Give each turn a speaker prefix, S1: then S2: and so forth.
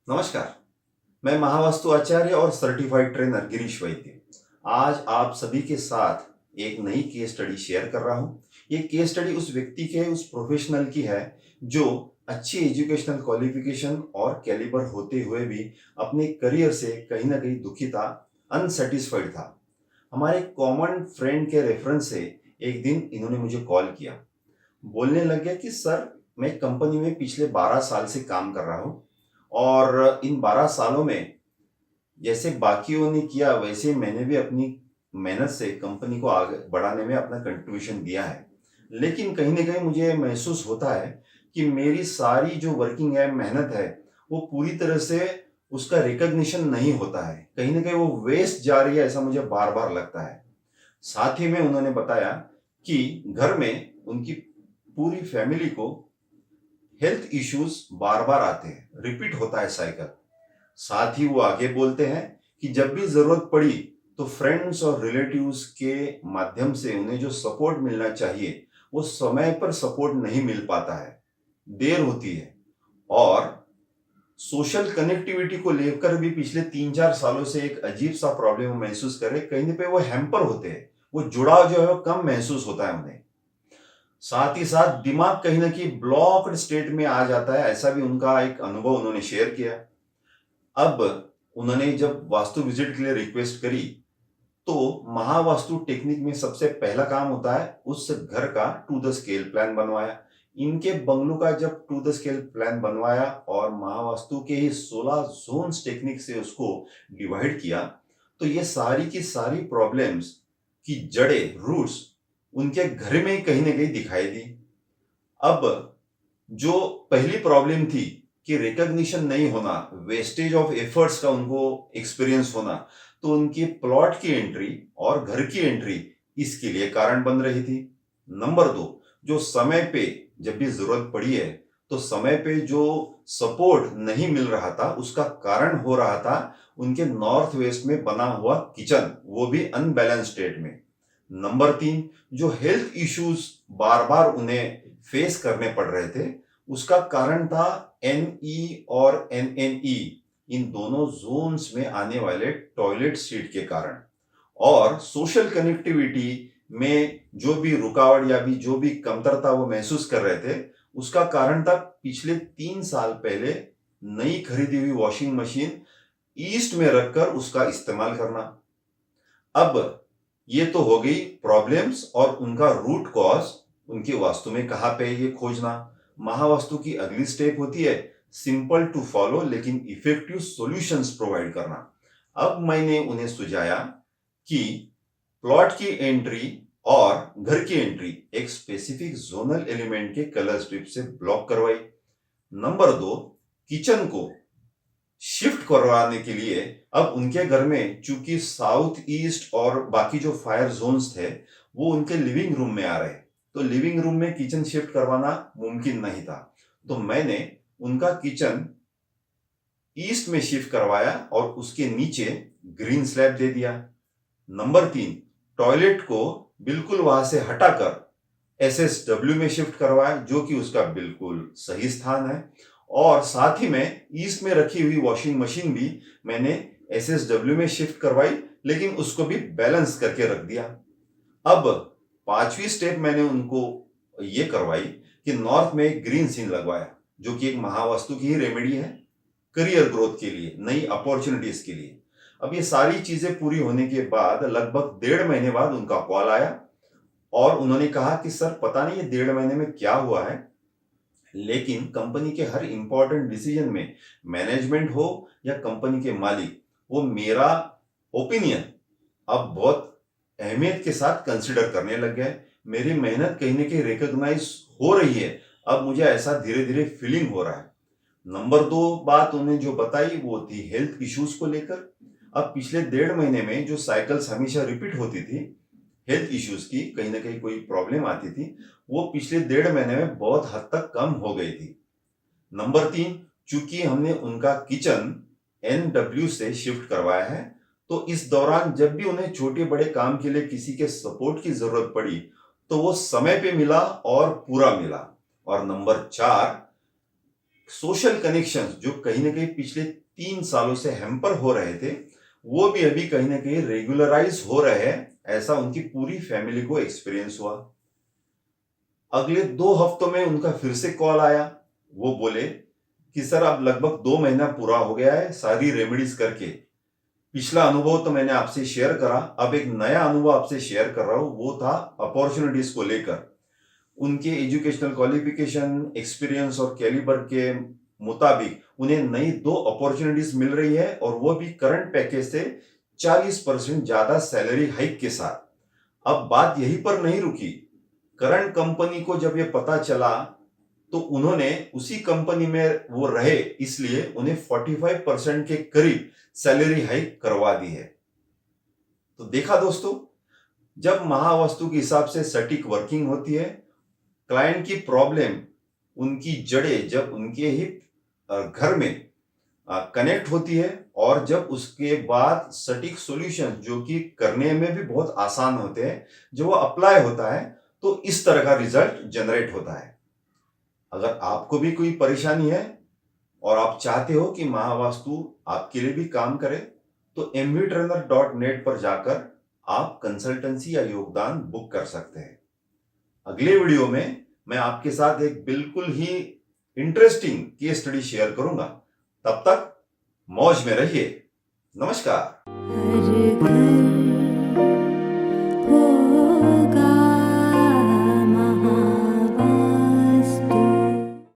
S1: नमस्कार। मैं महावास्तु आचार्य और सर्टिफाइड ट्रेनर गिरीश वैद्य आज आप सभी के साथ एक नई केस स्टडी शेयर कर रहा हूं। ये केस स्टडी उस व्यक्ति के, उस प्रोफेशनल की है जो अच्छी एजुकेशनल क्वालिफिकेशन और कैलिबर होते हुए भी अपने करियर से कहीं ना कहीं दुखी था, अनसेटिस्फाइड था। हमारे कॉमन फ्रेंड के रेफरेंस से एक दिन इन्होंने मुझे कॉल किया। बोलने लग गया कि सर, मैं कंपनी में पिछले 12 साल से काम कर रहा हूँ और इन 12 सालों में जैसे बाकियों ने किया वैसे मैंने भी अपनी मेहनत से कंपनी को आगे बढ़ाने में अपना कंट्रीब्यूशन दिया है। लेकिन कहीं न कहीं मुझे महसूस होता है कि मेरी सारी जो वर्किंग है, मेहनत है, वो पूरी तरह से उसका रिकॉग्निशन नहीं होता है। कहीं न कहीं वो वेस्ट जा रही है, ऐसा मुझे बार-बार लगता है। साथ ही में उन्होंने बताया कि घर में उनकी पूरी फैमिली को हेल्थ इश्यूज बार-बार आते हैं, रिपीट होता है साइकिल। साथ ही वो आगे बोलते हैं कि जब भी जरूरत पड़ी तो फ्रेंड्स और रिलेटिव्स के माध्यम से उन्हें जो सपोर्ट मिलना चाहिए वो समय पर सपोर्ट नहीं मिल पाता है, देर होती है। और सोशल कनेक्टिविटी को लेकर भी पिछले 3-4 सालों से एक अजीब सा प्रॉब्लम महसूस कर रहे, कहीं पे वो हैम्पर होते हैं, वो जुड़ाव जो है वो कम महसूस होता है उन्हें। साथ ही साथ दिमाग कहीं ना कहीं ब्लॉक्ड स्टेट में आ जाता है, ऐसा भी उनका एक अनुभव उन्होंने शेयर किया। अब उन्होंने जब वास्तु विजिट के लिए रिक्वेस्ट करी तो महावास्तु टेक्निक में सबसे पहला काम होता है उस घर का टू द स्केल प्लान बनवाया। इनके बंगलों का जब टू द स्केल प्लान बनवाया और महावास्तु के ही 16 जोन्स टेक्निक से उसको डिवाइड किया तो ये सारी की सारी प्रॉब्लम्स की जड़ें, रूट्स उनके घर में ही कहीं ना कहीं दिखाई दी। अब जो पहली प्रॉब्लम थी कि रिकॉग्निशन नहीं होना, वेस्टेज ऑफ एफर्ट्स का उनको एक्सपीरियंस होना, तो उनकी प्लॉट की एंट्री और घर की एंट्री इसके लिए कारण बन रही थी। नंबर दो, जो समय पे जब भी जरूरत पड़ी है तो समय पे जो सपोर्ट नहीं मिल रहा था उसका कारण हो रहा था उनके नॉर्थ वेस्ट में बना हुआ किचन, वो भी अनबैलेंस स्टेट में। नंबर तीन, जो हेल्थ इश्यूज बार बार उन्हें फेस करने पड़ रहे थे उसका कारण था एनई और एनएनई, इन दोनों जोन्स में आने वाले टॉयलेट सीट के कारण। और सोशल कनेक्टिविटी में जो भी रुकावट या भी जो भी कमतरता वो महसूस कर रहे थे उसका कारण था पिछले 3 साल पहले नई खरीदी हुई वॉशिंग मशीन ईस्ट में रखकर उसका इस्तेमाल करना। अब ये तो हो गई प्रॉब्लम्स और उनका रूट कॉज, उनकी वास्तु में कहाँ पे है ये खोजना। महावास्तु की अगली स्टेप होती है सिंपल टू फॉलो लेकिन इफेक्टिव सॉल्यूशंस प्रोवाइड करना। अब मैंने उन्हें सुझाया कि प्लॉट की एंट्री और घर की एंट्री एक स्पेसिफिक जोनल एलिमेंट के कलर स्ट्रिप से ब्लॉक करवाई। नंबर दो, किचन को शिफ्ट करवाने के लिए अब उनके घर में चूंकि साउथ ईस्ट और बाकी जो फायर जोन्स थे वो उनके लिविंग रूम में आ रहे, तो लिविंग रूम में किचन शिफ्ट करवाना मुमकिन नहीं था। तो मैंने उनका किचन ईस्ट में शिफ्ट करवाया और उसके नीचे ग्रीन स्लैब दे दिया। नंबर तीन, टॉयलेट को बिल्कुल वहां से हटाकर एसएसडब्ल्यू में शिफ्ट करवाया जो कि उसका बिल्कुल सही स्थान है। और साथ ही में ईस्ट में रखी हुई वॉशिंग मशीन भी मैंने एसएसडब्ल्यू में शिफ्ट करवाई लेकिन उसको भी बैलेंस करके रख दिया। अब पांचवी स्टेप मैंने उनको ये करवाई कि नॉर्थ में एक ग्रीन सीन लगवाया जो कि एक महावास्तु की ही रेमेडी है करियर ग्रोथ के लिए, नई अपॉर्चुनिटीज के लिए। अब ये सारी चीजें पूरी होने के बाद लगभग 1.5 महीने बाद उनका कॉल आया और उन्होंने कहा कि सर पता नहीं ये 1.5 महीने में क्या हुआ है, लेकिन कंपनी के हर इंपॉर्टेंट डिसीजन में मैनेजमेंट हो या कंपनी के मालिक, वो मेरा ओपिनियन अब बहुत अहमियत के साथ कंसिडर करने लग गए। मेरी मेहनत कहीं ना कहीं रिकॉग्नाइज हो रही है, अब मुझे ऐसा धीरे धीरे फीलिंग हो रहा है। नंबर दो बात उन्हें जो बताई वो थी हेल्थ इश्यूज को लेकर। अब पिछले 1.5 महीने में जो साइकिल्स हमेशा रिपीट होती थी हेल्थ इश्यूज की, कहीं ना कहीं कोई प्रॉब्लम आती थी, वो पिछले 1.5 महीने में बहुत हद तक कम हो गई थी। नंबर तीन, चूंकि हमने उनका किचन एनडब्ल्यू से शिफ्ट करवाया है तो इस दौरान जब भी उन्हें छोटे बड़े काम के लिए किसी के सपोर्ट की जरूरत पड़ी तो वो समय पे मिला और पूरा मिला। और नंबर चार, सोशल कनेक्शंस जो कहीं ना कहीं पिछले 3 सालों से हैम्पर हो रहे थे, वो भी अभी कहीं ना कहीं रेगुलराइज हो रहे हैं, ऐसा उनकी पूरी फैमिली को एक्सपीरियंस हुआ। अगले 2 हफ्तों में उनका फिर से कॉल आया। वो बोले कि सर अब लगभग 2 महीना पूरा हो गया है सारी रेमेडीज करके। पिछला अनुभव तो मैंने आपसे शेयर करा, अब एक नया अनुभव आपसे शेयर कर रहा हूं। वो था अपॉर्चुनिटीज को लेकर। उनके एजुकेशनल क्वालिफिकेशन, एक्सपीरियंस और कैलिबर के मुताबिक उन्हें नई 2 अपॉर्चुनिटीज मिल रही है, और वो भी करंट पैकेज से 40% ज्यादा सैलरी हाइक के साथ। अब बात यहीं पर नहीं रुकी। करंट कंपनी को जब ये पता चला तो उन्होंने उसी कंपनी में वो रहे, इसलिए उन्हें 45% के करीब सैलरी हाइक करवा दी है। तो देखा दोस्तों, जब महावास्तु के हिसाब से सटीक वर्किंग होती है, क्लाइंट की प्रॉब्लम, उनकी जड़ें जब उनके ही घर में कनेक्ट होती है, और जब उसके बाद सटीक सॉल्यूशन जो कि करने में भी बहुत आसान होते हैं, जो वो अप्लाई होता है, तो इस तरह का रिजल्ट जनरेट होता है। अगर आपको भी कोई परेशानी है और आप चाहते हो कि महावास्तु आपके लिए भी काम करे, तो mvtrainer.net पर जाकर आप कंसल्टेंसी या योगदान बुक कर सकते हैं। अगले वीडियो में मैं आपके साथ एक बिल्कुल ही इंटरेस्टिंग केस स्टडी शेयर करूंगा। तब तक मौज में रहिए। नमस्कार।